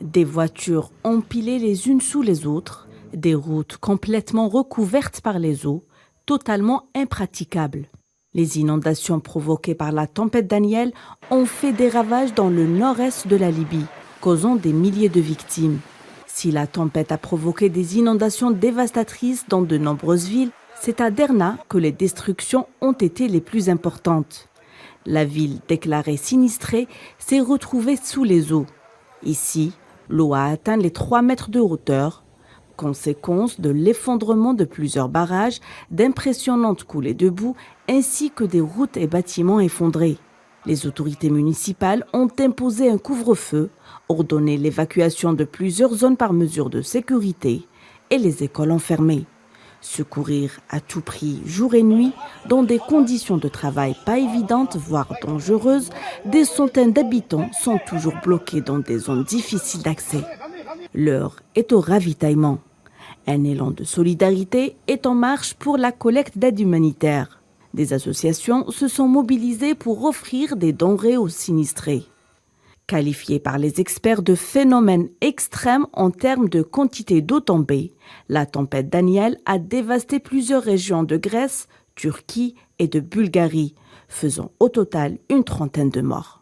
Des voitures empilées les unes sous les autres, des routes complètement recouvertes par les eaux, totalement impraticables. Les inondations provoquées par la tempête Daniel ont fait des ravages dans le nord-est de la Libye, causant des milliers de victimes. Si la tempête a provoqué des inondations dévastatrices dans de nombreuses villes, c'est à Derna que les destructions ont été les plus importantes. La ville, déclarée sinistrée, s'est retrouvée sous les eaux. Ici, l'eau a atteint les 3 mètres de hauteur, conséquence de l'effondrement de plusieurs barrages, d'impressionnantes coulées de boue, ainsi que des routes et bâtiments effondrés. Les autorités municipales ont imposé un couvre-feu, ordonné l'évacuation de plusieurs zones par mesure de sécurité et les écoles enfermées. Secourir à tout prix, jour et nuit, dans des conditions de travail pas évidentes, voire dangereuses, des centaines d'habitants sont toujours bloqués dans des zones difficiles d'accès. L'heure est au ravitaillement. Un élan de solidarité est en marche pour la collecte d'aide humanitaire. Des associations se sont mobilisées pour offrir des denrées aux sinistrés. Qualifiée par les experts de phénomène extrême en termes de quantité d'eau tombée, la tempête Daniel a dévasté plusieurs régions de Grèce, Turquie et de Bulgarie, faisant au total une 30aine de morts.